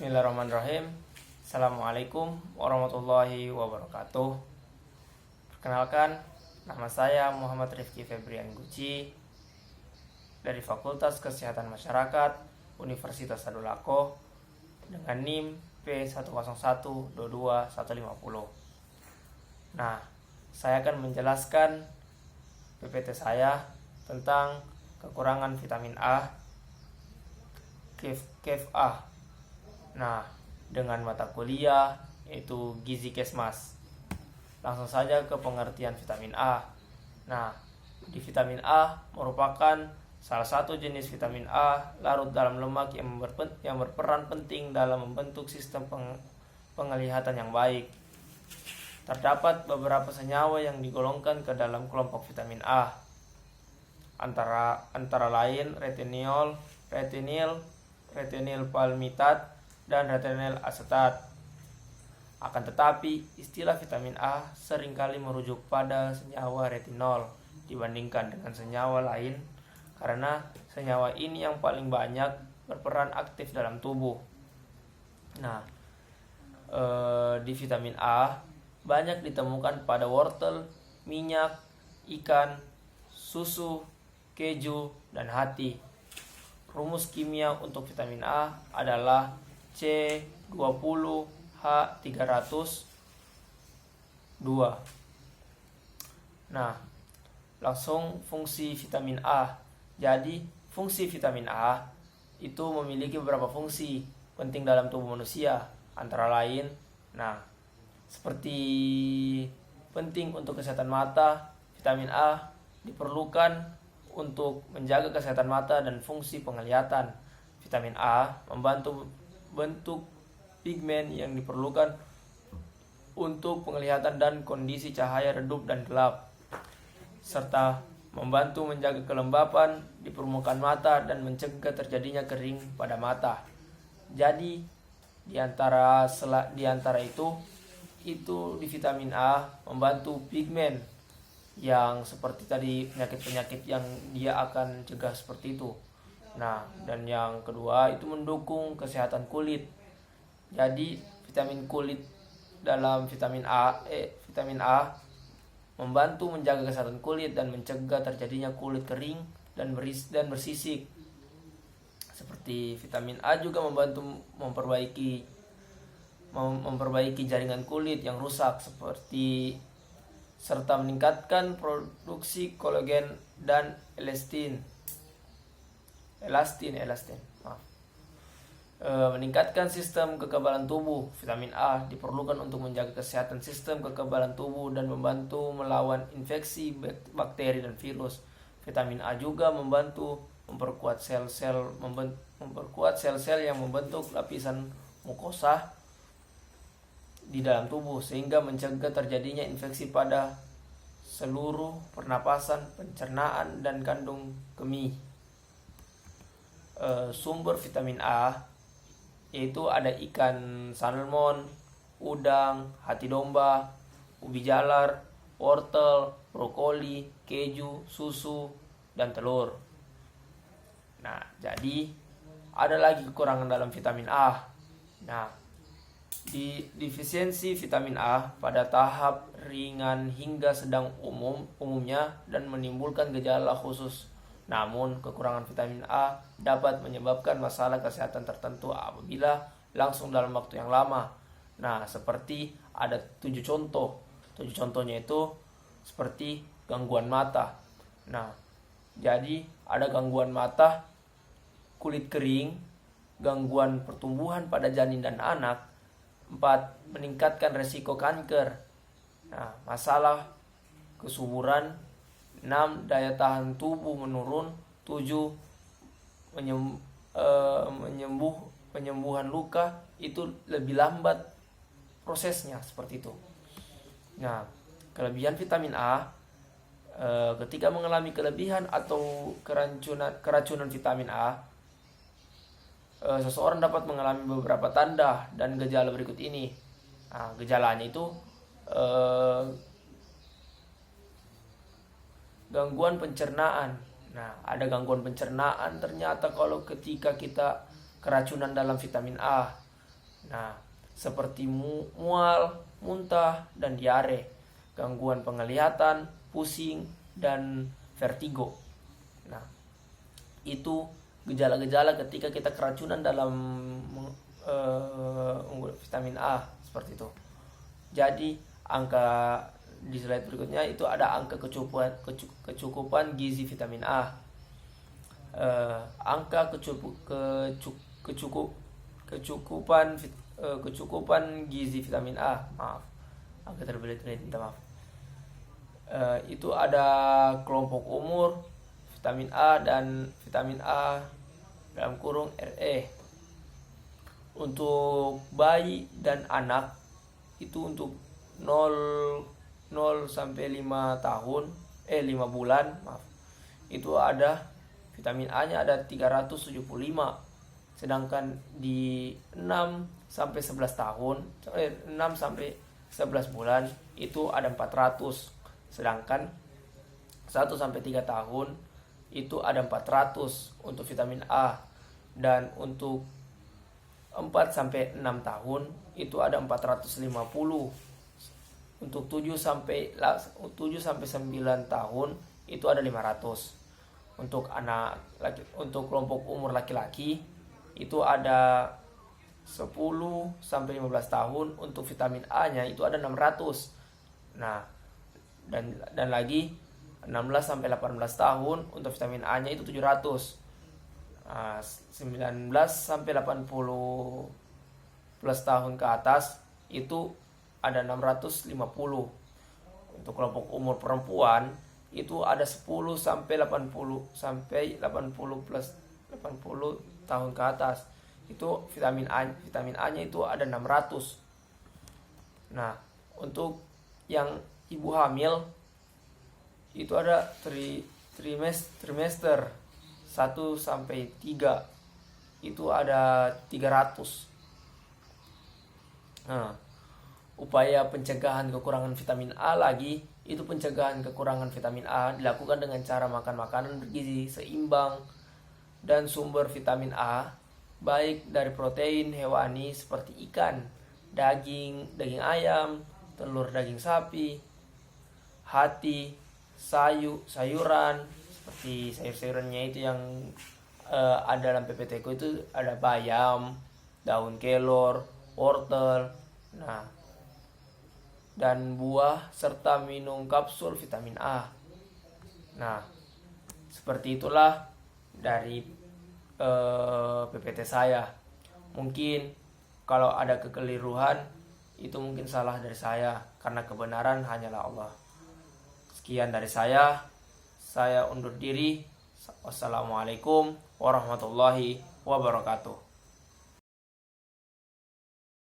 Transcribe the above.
Bismillahirrahmanirrahim. Assalamualaikum warahmatullahi wabarakatuh. Perkenalkan, nama saya Muhammad Rifki Febrian Guci dari Fakultas Kesehatan Masyarakat Universitas Sadulako dengan NIM P101225150. Nah, saya akan menjelaskan PPT saya tentang kekurangan vitamin A, KEF-A. Nah, dengan mata kuliah yaitu Gizi Kesmas. Langsung saja ke pengertian vitamin A. Nah, di vitamin A merupakan salah satu jenis vitamin A larut dalam lemak yang berperan penting dalam membentuk sistem penglihatan yang baik. Terdapat beberapa senyawa yang digolongkan ke dalam kelompok vitamin A. Antara lain retinol, retinil palmitat, dan retinil asetat. Akan tetapi, istilah vitamin A seringkali merujuk pada senyawa retinol dibandingkan dengan senyawa lain karena senyawa ini yang paling banyak berperan aktif dalam tubuh. Nah, di vitamin A banyak ditemukan pada wortel, minyak, ikan, susu, keju, dan hati. Rumus kimia untuk vitamin A adalah C20H302. Nah, langsung fungsi vitamin A. Jadi, fungsi vitamin A itu memiliki beberapa fungsi penting dalam tubuh manusia. Antara lain, seperti penting untuk kesehatan mata, vitamin A diperlukan untuk menjaga kesehatan mata dan fungsi penglihatan. Vitamin A membantu bentuk pigmen yang diperlukan untuk penglihatan dan kondisi cahaya redup dan gelap, serta membantu menjaga kelembapan di permukaan mata dan mencegah terjadinya kering pada mata. Jadi di antara itu di vitamin A membantu pigmen yang seperti tadi penyakit-penyakit yang dia akan cegah seperti itu. Nah, dan yang kedua itu mendukung kesehatan kulit. Jadi vitamin kulit dalam vitamin A membantu menjaga kesehatan kulit dan mencegah terjadinya kulit kering dan bersisik. Seperti vitamin A juga membantu memperbaiki jaringan kulit yang rusak serta meningkatkan produksi kolagen dan elastin. Meningkatkan sistem kekebalan tubuh. Vitamin A diperlukan untuk menjaga kesehatan sistem kekebalan tubuh dan membantu melawan infeksi bakteri dan virus. Vitamin A juga membantu memperkuat sel-sel yang membentuk lapisan mukosa di dalam tubuh sehingga mencegah terjadinya infeksi pada seluruh pernapasan, pencernaan, dan kandung kemih. Sumber vitamin A yaitu ada ikan salmon, udang, hati domba, ubi jalar, wortel, brokoli, keju, susu, dan telur. Nah, jadi ada lagi kekurangan dalam vitamin A. Nah, di defisiensi vitamin A pada tahap ringan hingga sedang umumnya dan menimbulkan gejala khusus. Namun, kekurangan vitamin A dapat menyebabkan masalah kesehatan tertentu apabila langsung dalam waktu yang lama. Nah, seperti ada 7 contoh. 7 contohnya itu seperti gangguan mata. Nah, jadi ada gangguan mata, kulit kering, gangguan pertumbuhan pada janin dan anak. 4. Meningkatkan resiko kanker. Nah, masalah kesuburan. 6. Daya tahan tubuh menurun. 7. Penyembuhan luka itu lebih lambat prosesnya seperti itu. Nah, kelebihan vitamin A ketika mengalami kelebihan atau keracunan vitamin A, seseorang dapat mengalami beberapa tanda dan gejala berikut ini. Nah, gejalanya itu gangguan pencernaan. Nah, ada gangguan pencernaan ternyata kalau ketika kita keracunan dalam vitamin A. Nah, seperti mual, muntah, dan diare, gangguan penglihatan, pusing, dan vertigo. Nah, itu gejala-gejala ketika kita keracunan dalam vitamin A seperti itu. Jadi angka di slide berikutnya itu ada angka kecukupan gizi vitamin A. Angka kecukupan gizi vitamin A, maaf, angka terbelit-belit, minta maaf. Itu ada kelompok umur, vitamin A dan vitamin A dalam kurung RE. Untuk bayi dan anak itu untuk 0 sampai 5 tahun 5 bulan, maaf. Itu ada vitamin A-nya ada 375. Sedangkan di 6 sampai 11 tahun 6 sampai 11 bulan itu ada 400. Sedangkan 1 sampai 3 tahun itu ada 400 untuk vitamin A, dan untuk 4 sampai 6 tahun itu ada 450. Untuk 7 sampai 9 tahun itu ada 500. Untuk anak laki, untuk kelompok umur laki-laki itu ada 10 sampai 15 tahun untuk vitamin A-nya itu ada 600. Nah, dan lagi 16 sampai 18 tahun untuk vitamin A-nya itu 700. 19 sampai 80 plus tahun ke atas itu ada 650. Untuk kelompok umur perempuan itu ada 10 sampai 80 plus 80 tahun ke atas. Itu vitamin A-nya itu ada 600. Nah, untuk yang ibu hamil itu ada trimester 1 sampai 3 itu ada 300. Nah, upaya pencegahan kekurangan vitamin A lagi, itu pencegahan kekurangan vitamin A dilakukan dengan cara makan makanan bergizi seimbang dan sumber vitamin A baik dari protein hewani seperti ikan, daging ayam, telur daging sapi, hati, sayuran seperti sayur-sayurannya itu yang ada dalam PPT ku itu ada bayam, daun kelor, wortel, nah, dan buah serta minum kapsul vitamin A. Nah, seperti itulah dari PPT saya. Mungkin kalau ada kekeliruan itu mungkin salah dari saya, karena kebenaran hanyalah Allah. Sekian dari saya undur diri. Wassalamualaikum warahmatullahi wabarakatuh.